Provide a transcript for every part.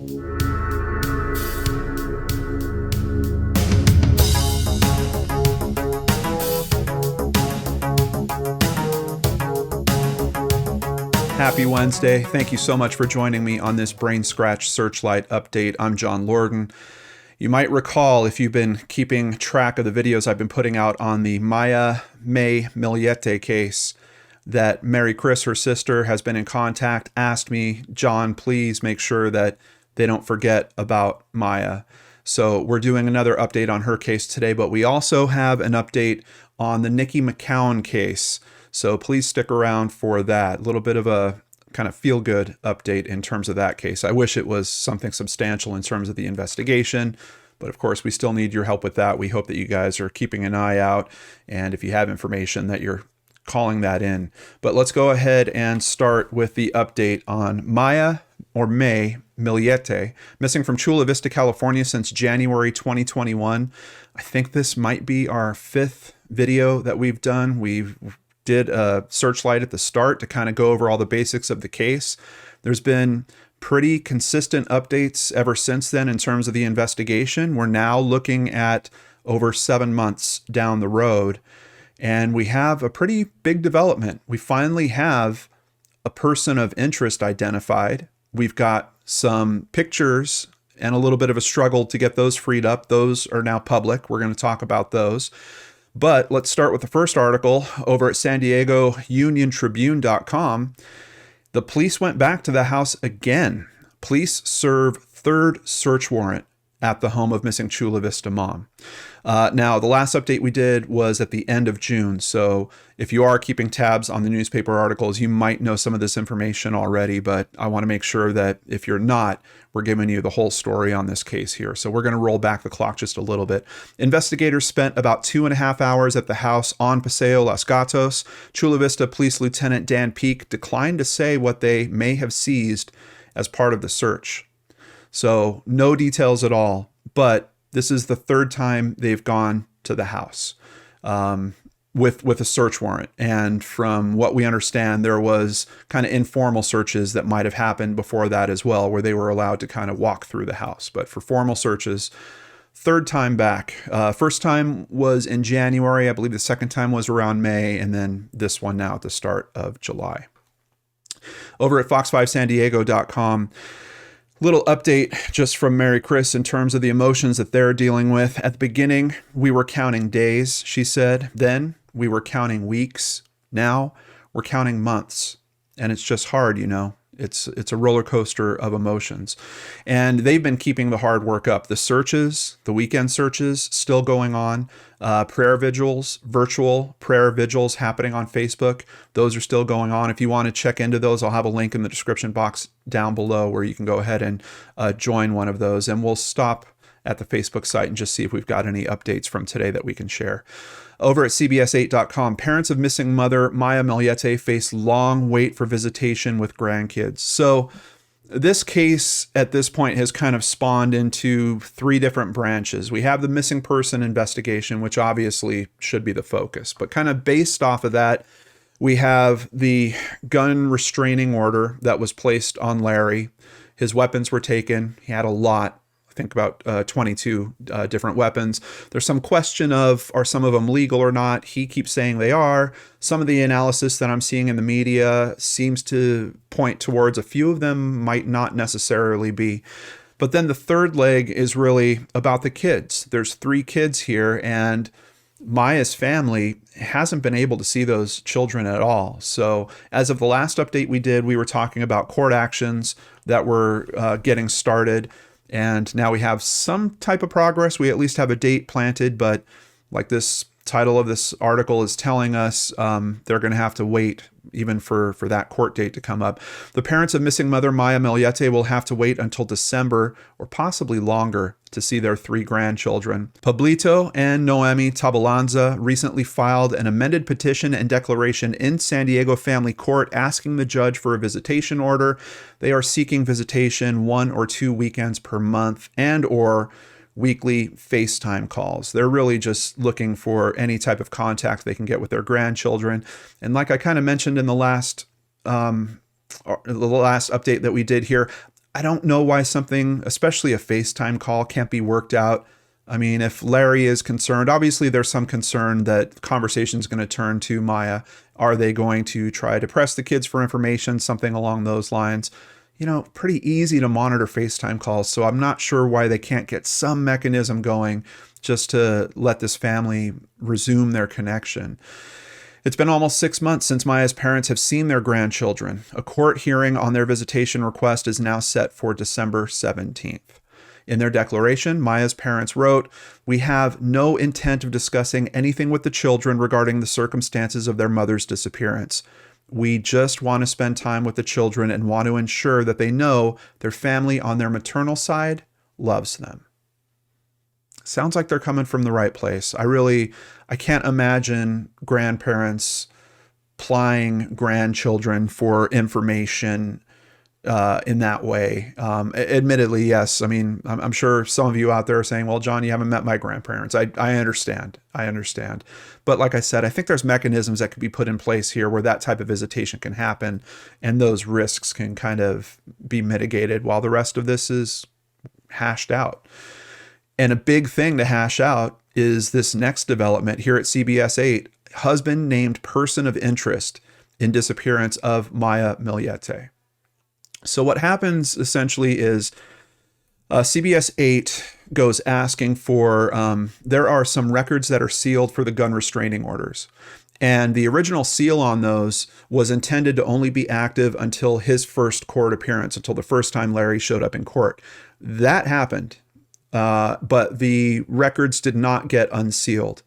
Happy Wednesday. Thank you so much for joining me on this Brain Scratch Searchlight update. I'm John Lorden. You might recall, if you've been keeping track of the videos I've been putting out on the Maya May Millete case, that Mary Chris, her sister, has been in contact, asked me, John, please make sure that they don't forget about Maya. So we're doing another update on her case today, but we also have an update on the Niqui McCown case. So please stick around for that. A little bit of a kind of feel-good update in terms of that case. I wish it was something substantial in terms of the investigation, but of course we still need your help with that. We hope that you guys are keeping an eye out, and if you have information that you're calling that in. But let's go ahead and start with the update on Maya, or May, Millete, missing from Chula Vista, California since January 2021. I think this might be our 5th video that we've done. We've did a searchlight at the start to kind of go over all the basics of the case. There's been pretty consistent updates ever since then in terms of the investigation. We're now looking at over 7 months down the road, and we have a pretty big development. We finally have a person of interest identified. We've got some pictures and a little bit of a struggle to get those freed up. Those are now public. We're going to talk about those. But let's start with the first article over at San Diego UnionTribune.com. The police went back to the house again. Police serve 3rd search warrant at the home of missing Chula Vista mom. Now, the last update we did was at the end of June. So if you are keeping tabs on the newspaper articles, you might know some of this information already, but I want to make sure that if you're not, we're giving you the whole story on this case here. So we're going to roll back the clock just a little bit. Investigators spent about 2.5 hours at the house on Paseo Los Gatos. Chula Vista Police Lieutenant Dan Peak declined to say what they may have seized as part of the search. So no details at all, but this is the 3rd time they've gone to the house with a search warrant. And from what we understand, there was kind of informal searches that might have happened before that as well, where they were allowed to kind of walk through the house. But for formal searches, 3rd time back. First time was in January. I believe the 2nd time was around May, and then this one now at the start of July. Over at fox5sandiego.com, little update just from Mary Chris in terms of the emotions that they're dealing with. At the beginning, we were counting days, she said. Then we were counting weeks. Now we're counting months. And it's just hard, you know. It's a roller coaster of emotions. And they've been keeping the hard work up. The searches, the weekend searches, still going on. Prayer vigils, virtual prayer vigils happening on Facebook. Those are still going on. If you want to check into those, I'll have a link in the description box down below where you can go ahead and join one of those. And we'll stop at the Facebook site and just see if we've got any updates from today that we can share. Over at CBS8.com, parents of missing mother Maya Millete face long wait for visitation with grandkids. So this case at this point has kind of spawned into 3 different branches. We have the missing person investigation, which obviously should be the focus. But kind of based off of that, we have the gun restraining order that was placed on Larry. His weapons were taken. He had a lot. I think about 22 different weapons. There's some question of, are some of them legal or not? He keeps saying they are. Some of the analysis that I'm seeing in the media seems to point towards a few of them might not necessarily be. But then the 3rd leg is really about the kids. There's 3 kids here, and Maya's family hasn't been able to see those children at all. So as of the last update we did, we were talking about court actions that were getting started. And now we have some type of progress. We at least have a date planted, but like this title of this article is telling us, they're going to have to wait even for that court date to come up. The parents of missing mother Maya Millete will have to wait until December or possibly longer to see their 3 grandchildren. Pablito and Noemi Tabalanza recently filed an amended petition and declaration in San Diego Family Court asking the judge for a visitation order. They are seeking visitation 1 or 2 weekends per month and or weekly FaceTime calls. They're really just looking for any type of contact they can get with their grandchildren. And like I kind of mentioned in the last update that we did here, I don't know why something, especially a FaceTime call, can't be worked out. I mean, if Larry is concerned, obviously there's some concern that conversation is going to turn to Maya. Are they going to try to press the kids for information, something along those lines? Pretty easy to monitor FaceTime calls. So I'm not sure why they can't get some mechanism going just to let this family resume their connection. It's been almost 6 months since Maya's parents have seen their grandchildren. A court hearing on their visitation request is now set for December 17th. In their declaration, Maya's parents wrote, "We have no intent of discussing anything with the children regarding the circumstances of their mother's disappearance. We just want to spend time with the children and want to ensure that they know their family on their maternal side loves them." Sounds like they're coming from the right place. I can't imagine grandparents plying grandchildren for information in that way. Admittedly, yes. I mean, I'm sure some of you out there are saying, well, John, you haven't met my grandparents. I understand. But like I said, I think there's mechanisms that could be put in place here where that type of visitation can happen and those risks can kind of be mitigated while the rest of this is hashed out. And a big thing to hash out is this next development here at CBS 8, husband named person of interest in disappearance of Maya Millete. So what happens essentially is CBS 8 goes asking for, there are some records that are sealed for the gun restraining orders. And the original seal on those was intended to only be active until his first court appearance, until the first time Larry showed up in court. That happened, but the records did not get unsealed.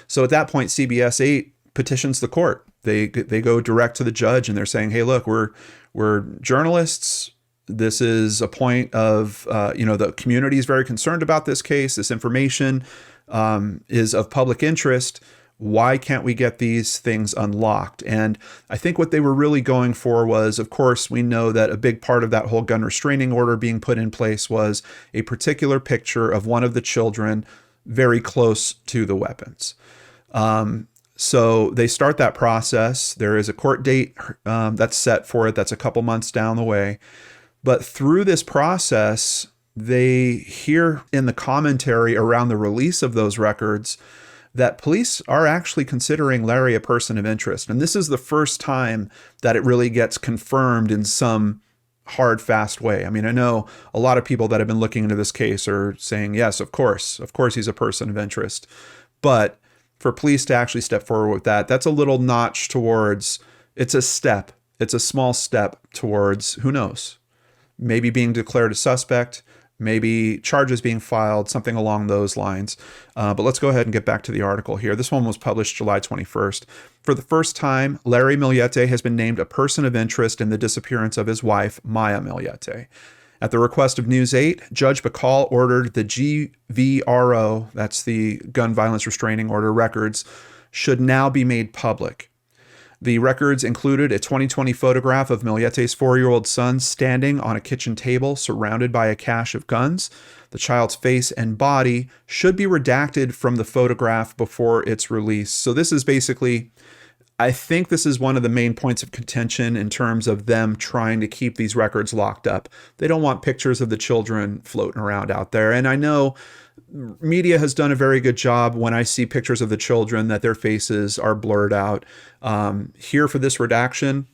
So at that point, CBS 8 petitions the court. They go direct to the judge and they're saying, hey, look, we're journalists. This is a point of, the community is very concerned about this case. This information is of public interest. Why can't we get these things unlocked? And I think what they were really going for was, of course, we know that a big part of that whole gun restraining order being put in place was a particular picture of one of the children very close to the weapons. So they start that process. There is a court date that's set for it. That's a couple months down the way. But through this process, they hear in the commentary around the release of those records that police are actually considering Larry a person of interest. And this is the first time that it really gets confirmed in some hard, fast way. I mean, I know a lot of people that have been looking into this case are saying, yes, of course he's a person of interest. But for police to actually step forward with that, that's a little notch towards, it's a step. It's a small step towards, who knows, maybe being declared a suspect, maybe charges being filed, something along those lines. But let's go ahead and get back to the article here. This one was published July 21st. For the first time, Larry Millete has been named a person of interest in the disappearance of his wife, Maya Millete. At the request of News 8, Judge Bacall ordered the GVRO, that's the Gun Violence Restraining Order records, should now be made public. The records included a 2020 photograph of Millete's 4-year-old son standing on a kitchen table surrounded by a cache of guns. The child's face and body should be redacted from the photograph before its release. So this is basically, I think this is one of the main points of contention in terms of them trying to keep these records locked up. They don't want pictures of the children floating around out there. And I know media has done a very good job when I see pictures of the children that their faces are blurred out. Here for this redaction,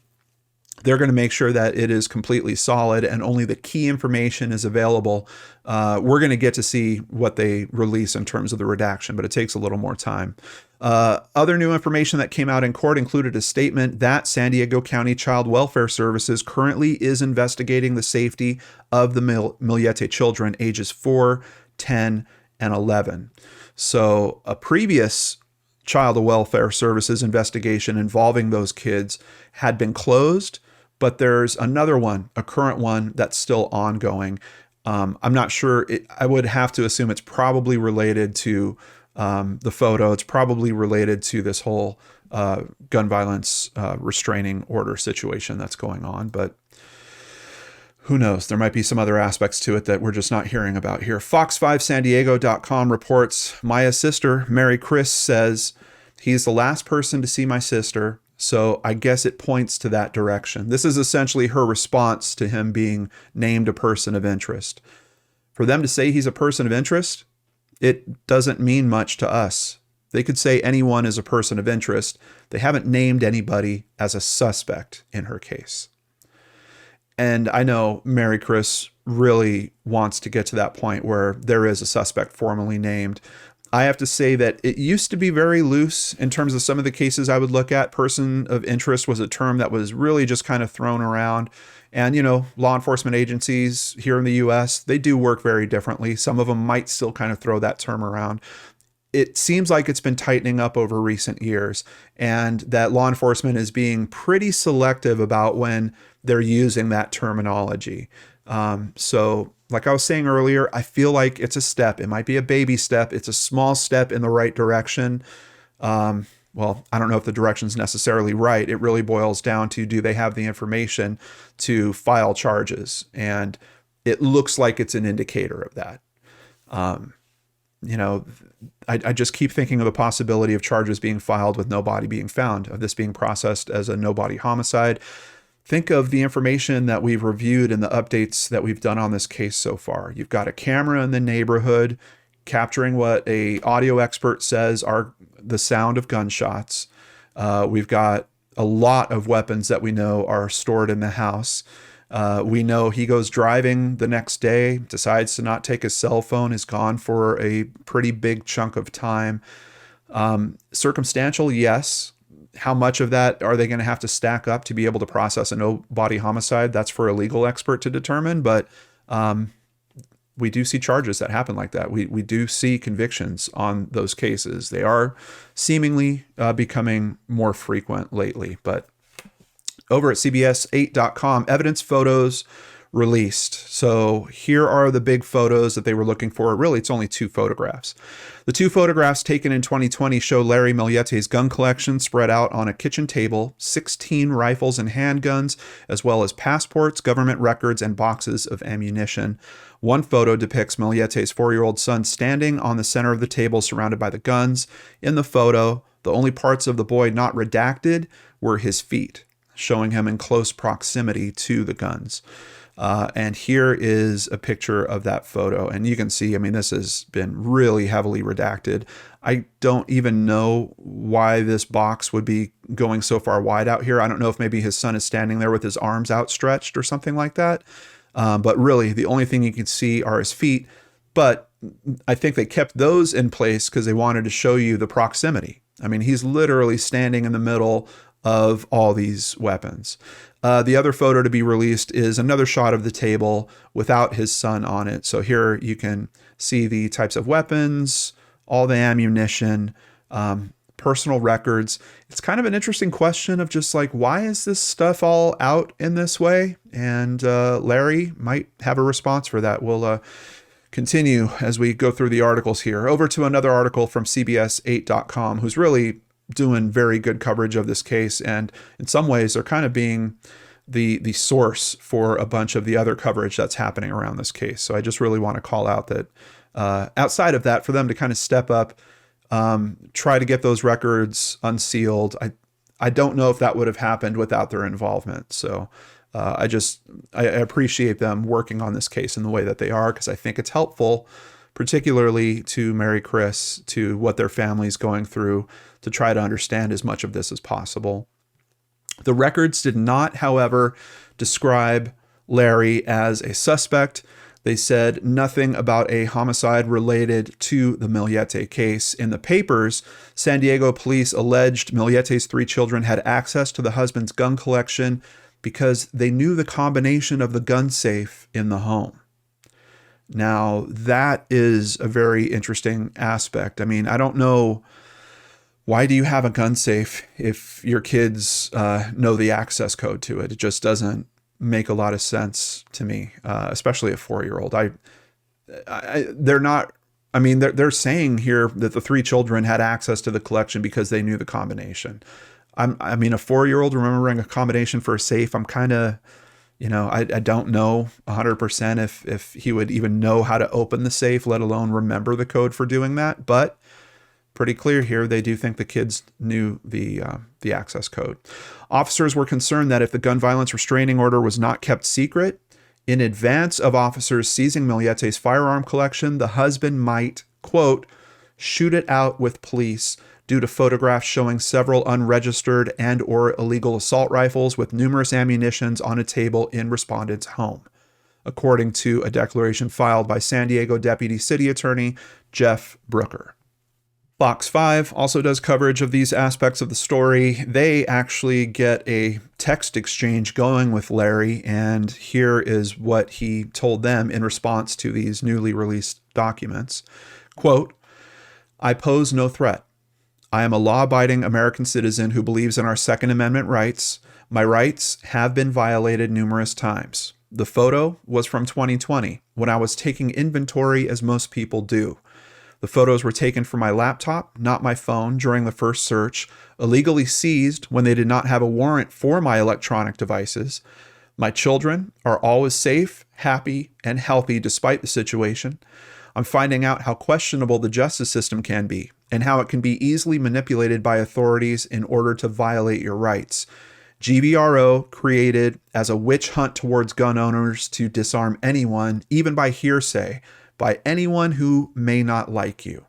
they're going to make sure that it is completely solid and only the key information is available. We're going to get to see what they release in terms of the redaction, but it takes a little more time. Other new information that came out in court included a statement that San Diego County Child Welfare Services currently is investigating the safety of the Millete children ages 4, 10, and 11. So a previous Child Welfare Services investigation involving those kids had been closed, but there's another one, a current one, that's still ongoing. I'm not sure. I would have to assume it's probably related to the photo. It's probably related to this whole gun violence restraining order situation that's going on, but who knows? There might be some other aspects to it that we're just not hearing about here. Fox5sandiego.com reports Maya's sister, Mary Chris, says, "He is the last person to see my sister. So I guess it points to that direction. This is essentially her response to him being named a person of interest. For them to say he's a person of interest, it doesn't mean much to us. They could say anyone is a person of interest. They haven't named anybody as a suspect in her case. And I know Mary Chris really wants to get to that point where there is a suspect formally named. I have to say that it used to be very loose in terms of some of the cases I would look at. Person of interest was a term that was really just kind of thrown around. And, law enforcement agencies here in the US, they do work very differently. Some of them might still kind of throw that term around. It seems like it's been tightening up over recent years, and that law enforcement is being pretty selective about when they're using that terminology. So like I was saying earlier, I feel like it's a step. It might be a baby step. It's a small step in the right direction. Well, I don't know if the direction's necessarily right. It really boils down to, do they have the information to file charges? And it looks like it's an indicator of that. I just keep thinking of the possibility of charges being filed with no body being found, of this being processed as a no body homicide. Think of the information that we've reviewed and the updates that we've done on this case so far. You've got a camera in the neighborhood capturing what a audio expert says are the sound of gunshots. We've got a lot of weapons that we know are stored in the house. We know he goes driving the next day, decides to not take his cell phone, is gone for a pretty big chunk of time. Circumstantial, yes. How much of that are they going to have to stack up to be able to process a no-body homicide? That's for a legal expert to determine, but we do see charges that happen like that. We do see convictions on those cases. They are seemingly becoming more frequent lately, but over at CBS8.com, evidence photos released. So here are the big photos that they were looking for. Really, it's only 2 photographs. The 2 photographs taken in 2020 show Larry Millete's gun collection spread out on a kitchen table, 16 rifles and handguns, as well as passports, government records, and boxes of ammunition. One photo depicts Millete's 4-year-old son standing on the center of the table surrounded by the guns. In the photo, the only parts of the boy not redacted were his feet, showing him in close proximity to the guns. And here is a picture of that photo. And you can see, this has been really heavily redacted. I don't even know why this box would be going so far wide out here. I don't know if maybe his son is standing there with his arms outstretched or something like that. But really, the only thing you can see are his feet. But I think they kept those in place because they wanted to show you the proximity. He's literally standing in the middle of all these weapons. The other photo to be released is another shot of the table without his son on it. So here you can see the types of weapons, all the ammunition, personal records. It's kind of an interesting question of just like, why is this stuff all out in this way? And Larry might have a response for that. We'll continue as we go through the articles here. Over to another article from CBS8.com, who's really doing very good coverage of this case, and in some ways they're kind of being the source for a bunch of the other coverage that's happening around this case. So I just really want to call out that outside of that, for them to kind of step up, try to get those records unsealed, I don't know if that would have happened without their involvement. So I appreciate them working on this case in the way that they are, because I think it's helpful, particularly to Mary Chris, to what their family's going through, to try to understand as much of this as possible. The records did not, however, describe Larry as a suspect. They said nothing about a homicide related to the Millete case. In the papers, San Diego police alleged Millete's 3 children had access to the husband's gun collection because they knew the combination of the gun safe in the home. Now, that is a very interesting aspect. I don't know, why do you have a gun safe if your kids know the access code to it? It just doesn't make a lot of sense to me, especially a 4-year-old. They're saying here that the 3 children had access to the collection because they knew the combination. A 4-year-old remembering a combination for a safe, I'm kind of, I don't know 100% if he would even know how to open the safe, let alone remember the code for doing that. But pretty clear here. They do think the kids knew the access code. Officers were concerned that if the gun violence restraining order was not kept secret, in advance of officers seizing Millete's firearm collection, the husband might, quote, shoot it out with police due to photographs showing several unregistered and or illegal assault rifles with numerous ammunitions on a table in respondent's home, according to a declaration filed by San Diego Deputy City Attorney Jeff Brooker. Fox 5 also does coverage of these aspects of the story. They actually get a text exchange going with Larry, and here is what he told them in response to these newly released documents. Quote, I pose no threat. I am a law-abiding American citizen who believes in our Second Amendment rights. My rights have been violated numerous times. The photo was from 2020, when I was taking inventory as most people do. The photos were taken from my laptop, not my phone, during the first search, illegally seized when they did not have a warrant for my electronic devices. My children are always safe, happy, and healthy despite the situation. I'm finding out how questionable the justice system can be and how it can be easily manipulated by authorities in order to violate your rights. GVRO created as a witch hunt towards gun owners to disarm anyone, even by hearsay, by anyone who may not like you.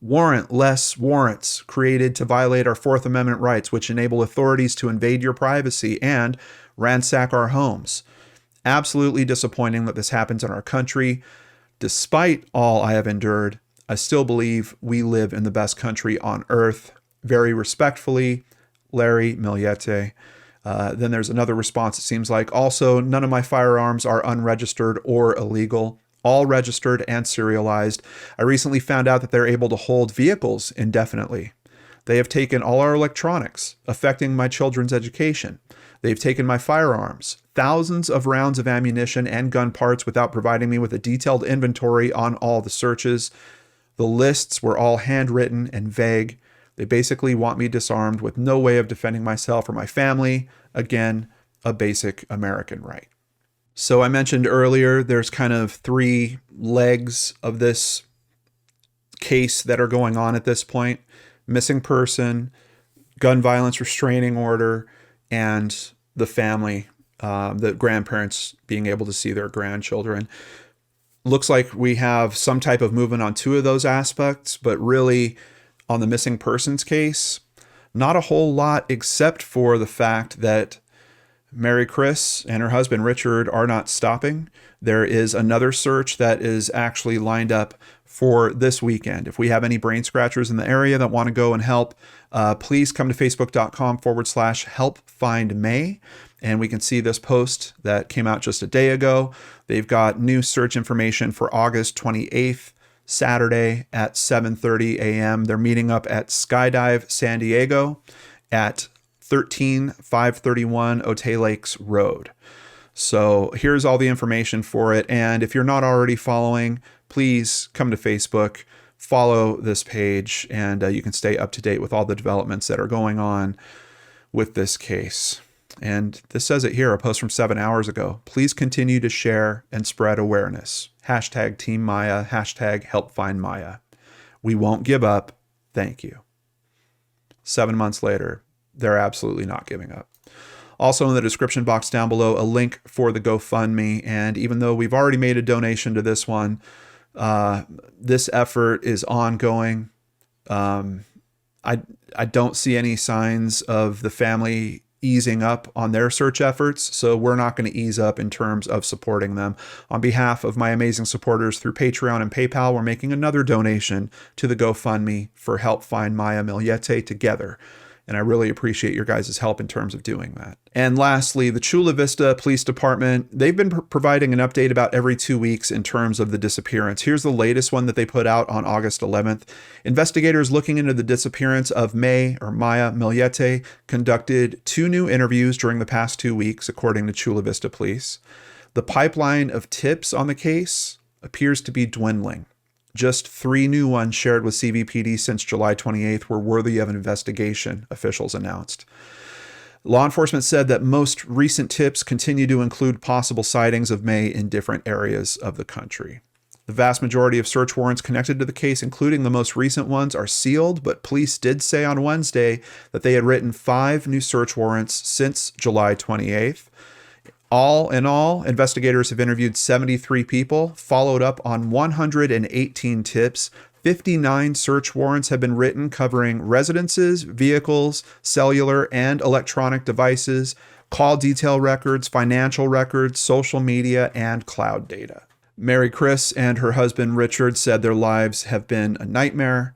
Warrantless warrants created to violate our Fourth Amendment rights, which enable authorities to invade your privacy and ransack our homes. Absolutely disappointing that this happens in our country. Despite all I have endured, I still believe we live in the best country on earth. Very respectfully, Larry Millete. Then there's another response, it seems like. Also, none of my firearms are unregistered or illegal. All registered and serialized. I recently found out that they're able to hold vehicles indefinitely. They have taken all our electronics, affecting my children's education. They've taken my firearms, thousands of rounds of ammunition and gun parts without providing me with a detailed inventory on all the searches. The lists were all handwritten and vague. They basically want me disarmed with no way of defending myself or my family. Again, a basic American right. So I mentioned earlier, there's kind of three legs of this case that are going on at this point. Missing person, gun violence restraining order, and the family, the grandparents being able to see their grandchildren. Looks like we have some type of movement on two of those aspects, but really on the missing persons case, not a whole lot except for the fact that Mary Chris and her husband Richard are not stopping. There is another search that is actually lined up for this weekend. If we have any brain scratchers in the area that want to go and help, please come to facebook.com/helpfindmay, and we can see this post that came out just a day ago. They've got new search information for August 28th, Saturday at 7:30 a.m. They're meeting up at Skydive San Diego at 13531 Otay Lakes Road. So here's all the information for it. And if you're not already following, please come to Facebook, follow this page, and you can stay up to date with all the developments that are going on with this case. And this says it here, a post from 7 hours ago. Please continue to share and spread awareness. Hashtag Team Maya, hashtag Help Find Maya. We won't give up. Thank you. 7 months later, they're absolutely not giving up. Also in the description box down below, a link for the GoFundMe. And even though we've already made a donation to this one, this effort is ongoing. I don't see any signs of the family easing up on their search efforts, so we're not going to ease up in terms of supporting them. On behalf of my amazing supporters through Patreon and PayPal, we're making another donation to the GoFundMe for Help Find Maya Millete together. And I really appreciate your guys' help in terms of doing that. And lastly, the Chula Vista Police Department, they've been providing an update about every 2 weeks in terms of the disappearance. Here's the latest one that they put out on August 11th. Investigators looking into the disappearance of Maya Millete conducted 2 new interviews during the past 2 weeks, according to Chula Vista Police. The pipeline of tips on the case appears to be dwindling. Just 3 new ones shared with CVPD since July 28th were worthy of an investigation, officials announced. Law enforcement said that most recent tips continue to include possible sightings of May in different areas of the country. The vast majority of search warrants connected to the case, including the most recent ones, are sealed, but police did say on Wednesday that they had written 5 new search warrants since July 28th. All in all, investigators have interviewed 73 people, followed up on 118 tips. 59 search warrants have been written covering residences, vehicles, cellular and electronic devices, call detail records, financial records, social media, and cloud data. Mary Chris and her husband Richard said their lives have been a nightmare.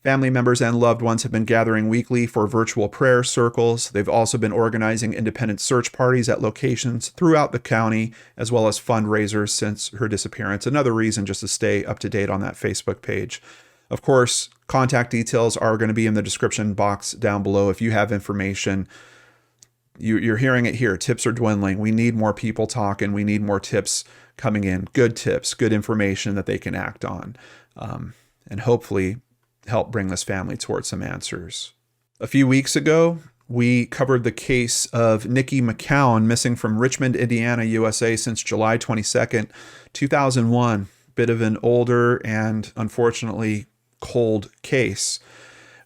Family members and loved ones have been gathering weekly for virtual prayer circles. They've also been organizing independent search parties at locations throughout the county, as well as fundraisers since her disappearance. Another reason just to stay up to date on that Facebook page. Of course, contact details are going to be in the description box down below. If you have information, you're hearing it here. Tips are dwindling. We need more people talking. We need more tips coming in. Good tips, good information that they can act on. And hopefully help bring this family towards some answers. A few weeks ago, we covered the case of Niqui McCown, missing from Richmond, Indiana, USA since July 22nd, 2001. Bit of an older and unfortunately cold case.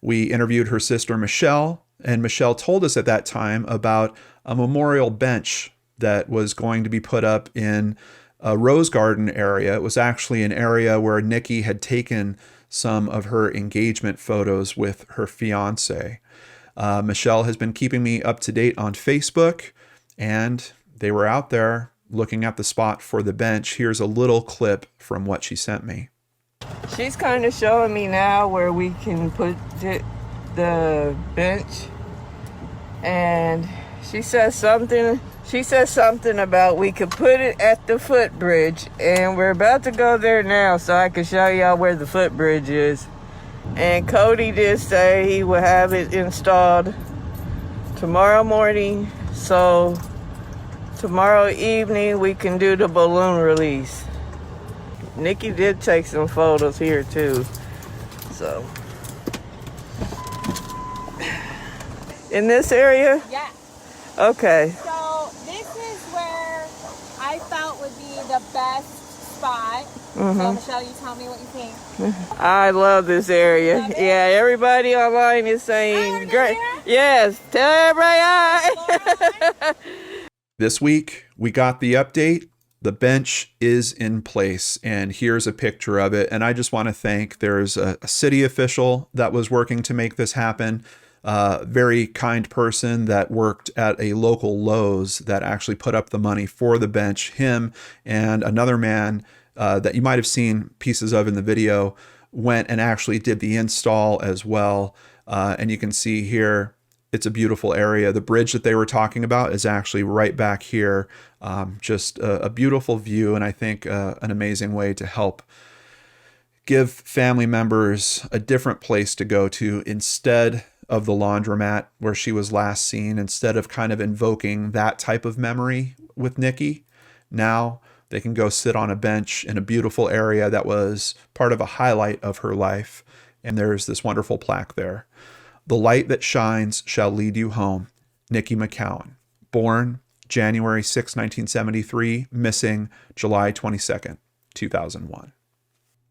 We interviewed her sister, Michelle, and Michelle told us at that time about a memorial bench that was going to be put up in a rose garden area. It was actually an area where Niqui had taken some of her engagement photos with her fiance. Michelle has been keeping me up to date on Facebook, and they were out there looking at the spot for the bench. Here's a little clip from what she sent me. She's kind of showing me now where we can put the bench, and she says something about we could put it at the footbridge, and we're about to go there now so I can show y'all where the footbridge is. And Cody did say he will have it installed tomorrow morning, so tomorrow evening we can do the balloon release. Niqui did take some photos here too, so. In this area? Yeah. Okay. So this is where I felt would be the best spot. Mm-hmm. So Michelle, you tell me what you think. I love this area. Love it? Yeah, everybody online is saying great. Yes, tell everybody. This week, we got the update. The bench is in place, and here's a picture of it. And I just want to thank, there's a city official that was working to make this happen. Very kind person that worked at a local Lowe's that actually put up the money for the bench. Him and another man that you might have seen pieces of in the video went and actually did the install as well. And you can see here, it's a beautiful area. The bridge that they were talking about is actually right back here. Just a beautiful view, and I think an amazing way to help give family members a different place to go to instead of the laundromat where she was last seen. Instead of kind of invoking that type of memory with Niqui, now they can go sit on a bench in a beautiful area that was part of a highlight of her life. And there's this wonderful plaque there. The light that shines shall lead you home. Niqui McCown, born January 6, 1973, missing July 22nd, 2001.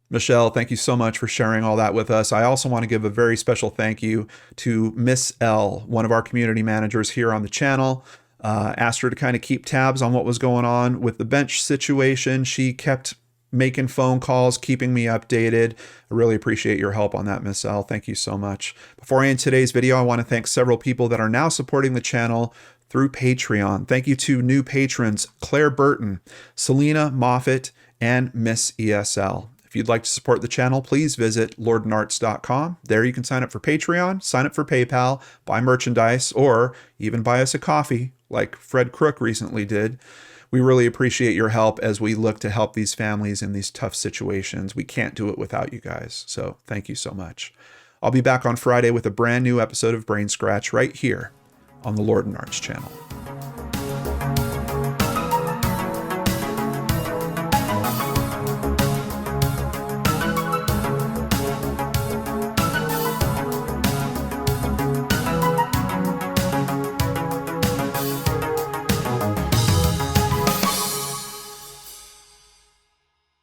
Michelle, thank you so much for sharing all that with us. I also want to give a very special thank you to Miss L, one of our community managers here on the channel. Asked her to kind of keep tabs on what was going on with the bench situation. She kept making phone calls, keeping me updated. I really appreciate your help on that, Miss L. Thank you so much. Before I end today's video, I want to thank several people that are now supporting the channel through Patreon. Thank you to new patrons, Claire Burton, Selena Moffett, and Miss ESL. If you'd like to support the channel, please visit lordenarts.com. There you can sign up for Patreon, sign up for PayPal, buy merchandise, or even buy us a coffee like Fred Crook recently did. We really appreciate your help as we look to help these families in these tough situations. We can't do it without you guys, so thank you so much. I'll be back on Friday with a brand new episode of Brain Scratch right here on the Lord and Arts channel.